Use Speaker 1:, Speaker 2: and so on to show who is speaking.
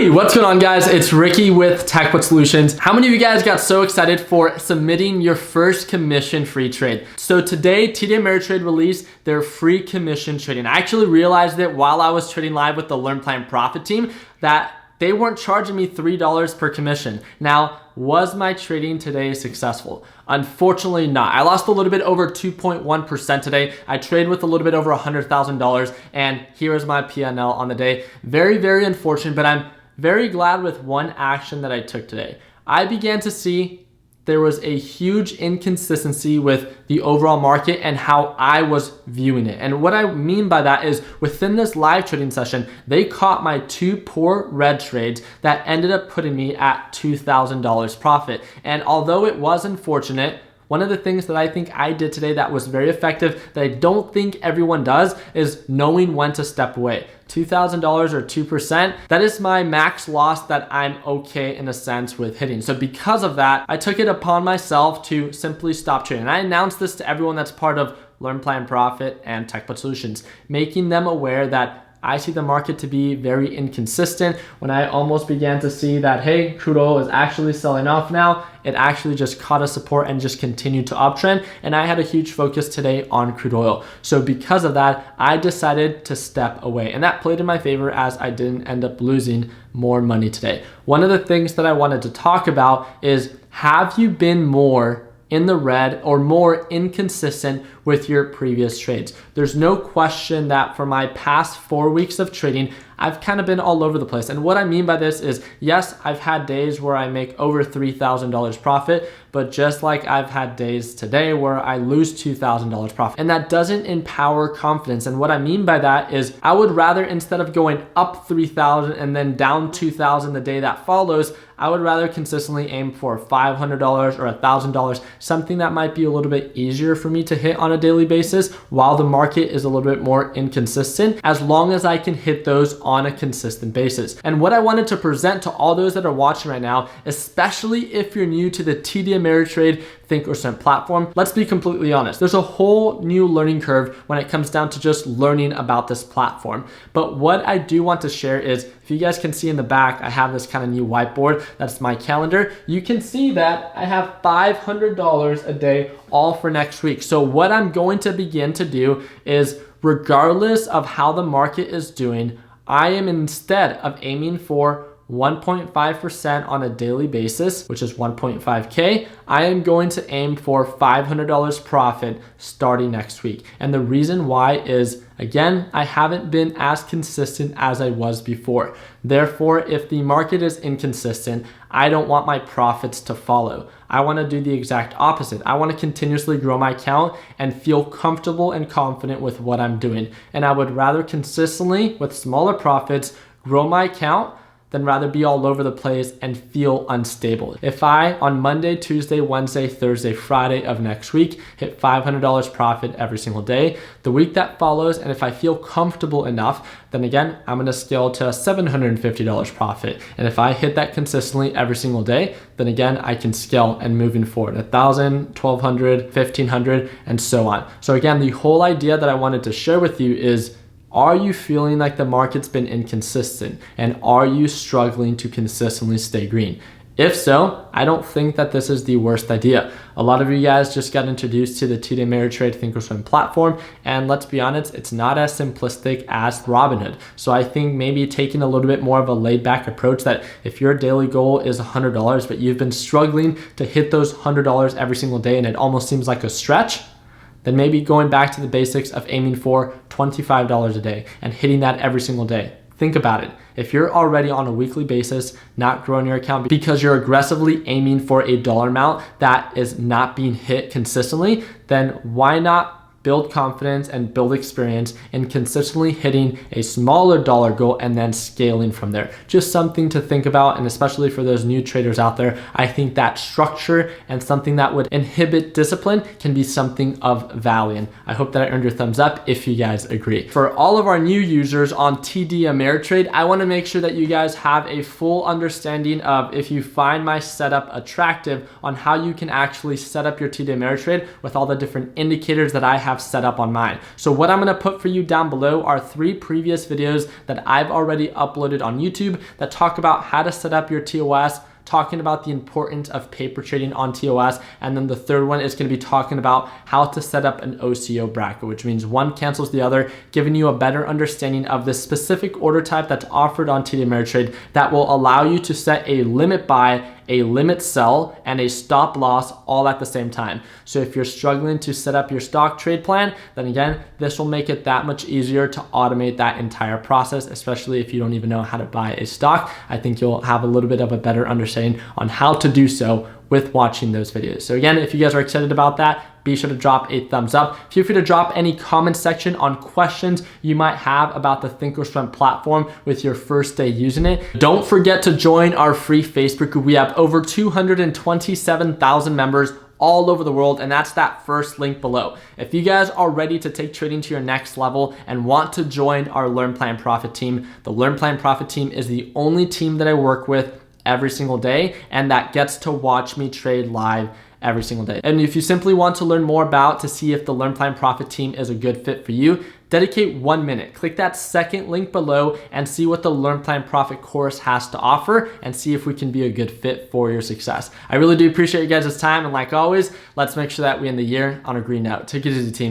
Speaker 1: Hey, what's going on guys? It's Ricky with TechBot Solutions. How many of you guys got so excited for submitting your first commission-free trade? So today, TD Ameritrade released their free commission trading. I actually realized it while I was trading live with the Learn Plan Profit team that they weren't charging me $3 per commission. Now, was my trading today successful? Unfortunately not. I lost a little bit over 2.1% today. I traded with a little bit over $100,000 and here is my P&L on the day. Very, very unfortunate, but I'm very glad with one action that I took today. I began to see there was a huge inconsistency with the overall market and how I was viewing it. And what I mean by that is within this live trading session, they caught my two poor red trades that ended up putting me at $2,000 profit. And although it was unfortunate, one of the things that I think I did today that was very effective that I don't think everyone does is knowing when to step away. $2,000 or 2%, that is my max loss that I'm okay in a sense with hitting. So because of that, I took it upon myself to simply stop trading. And I announced this to everyone that's part of Learn Plan Profit and TechBot Solutions, making them aware that I see the market to be very inconsistent. When I almost began to see that, hey, crude oil is actually selling off now, it actually just caught a support and just continued to uptrend. And I had a huge focus today on crude oil. So because of that, I decided to step away. And that played in my favor as I didn't end up losing more money today. One of the things that I wanted to talk about is, have you been more in the red or more inconsistent with your previous trades? There's no question that for my past 4 weeks of trading, I've kind of been all over the place. And what I mean by this is, yes, I've had days where I make over $3,000 profit, but just like I've had days today where I lose $2,000 profit. And that doesn't empower confidence. And what I mean by that is I would rather, instead of going up 3,000 and then down 2,000 the day that follows, I would rather consistently aim for $500 or $1,000, something that might be a little bit easier for me to hit on a daily basis while the market is a little bit more inconsistent, as long as I can hit those on a consistent basis. And what I wanted to present to all those that are watching right now, especially if you're new to the TD Ameritrade Thinkorswim platform, let's be completely honest. There's a whole new learning curve when it comes down to just learning about this platform. But what I do want to share is, if you guys can see in the back, I have this kind of new whiteboard. That's my calendar. You can see that I have $500 a day all for next week. So what I'm going to begin to do is, regardless of how the market is doing, I am, instead of aiming for 1.5% on a daily basis, which is 1.5K, I am going to aim for $500 profit starting next week. And the reason why is, again, I haven't been as consistent as I was before. Therefore, if the market is inconsistent, I don't want my profits to follow. I want to do the exact opposite. I want to continuously grow my account and feel comfortable and confident with what I'm doing. And I would rather consistently, with smaller profits, grow my account than rather be all over the place and feel unstable. If I, on Monday, Tuesday, Wednesday, Thursday, Friday of next week, hit $500 profit every single day, the week that follows, and if I feel comfortable enough, then again, I'm gonna scale to $750 profit. And if I hit that consistently every single day, then again, I can scale and moving forward, 1,000, 1,200, 1,500, and so on. So again, the whole idea that I wanted to share with you is, are you feeling like the market's been inconsistent? And are you struggling to consistently stay green? If so, I don't think that this is the worst idea. A lot of you guys just got introduced to the TD Ameritrade Thinkorswim platform, and let's be honest, it's not as simplistic as Robinhood. So I think maybe taking a little bit more of a laid back approach, that if your daily goal is $100, but you've been struggling to hit those $100 every single day and it almost seems like a stretch, then maybe going back to the basics of aiming for $25 a day and hitting that every single day. Think about it. If you're already on a weekly basis not growing your account because you're aggressively aiming for a dollar amount that is not being hit consistently, then why not build confidence and build experience in consistently hitting a smaller dollar goal and then scaling from there? Just something to think about. And especially for those new traders out there, I think that structure and something that would inhibit discipline can be something of value. And I hope that I earned your thumbs up if you guys agree. For all of our new users on TD Ameritrade, I want to make sure that you guys have a full understanding of, if you find my setup attractive, on how you can actually set up your TD Ameritrade with all the different indicators that I have have set up on mine. So what I'm gonna put for you down below are 3 previous videos that I've already uploaded on YouTube that talk about how to set up your TOS, talking about the importance of paper trading on TOS, and then the third one is going to be talking about how to set up an OCO bracket, which means one cancels the other, giving you a better understanding of the specific order type that's offered on TD Ameritrade that will allow you to set a limit buy, a limit sell, and a stop loss all at the same time. So if you're struggling to set up your stock trade plan, then again, this will make it that much easier to automate that entire process, especially if you don't even know how to buy a stock. I think you'll have a little bit of a better understanding on how to do so with watching those videos. So again, if you guys are excited about that, be sure to drop a thumbs up. Feel free to drop any comment section on questions you might have about the Thinkorswim platform with your first day using it. Don't forget to join our free Facebook group. We have over 227,000 members all over the world, and that's that first link below. If you guys are ready to take trading to your next level and want to join our Learn Plan Profit team, the Learn Plan Profit team is the only team that I work with every single day and that gets to watch me trade live every single day. And if you simply want to learn more about to see if the Learn Plan Profit team is a good fit for you, dedicate 1 minute. Click that second link below and see what the Learn Plan Profit course has to offer and see if we can be a good fit for your success. I really do appreciate you guys' time, and like always, let's make sure that we end the year on a green note. Take it easy, team.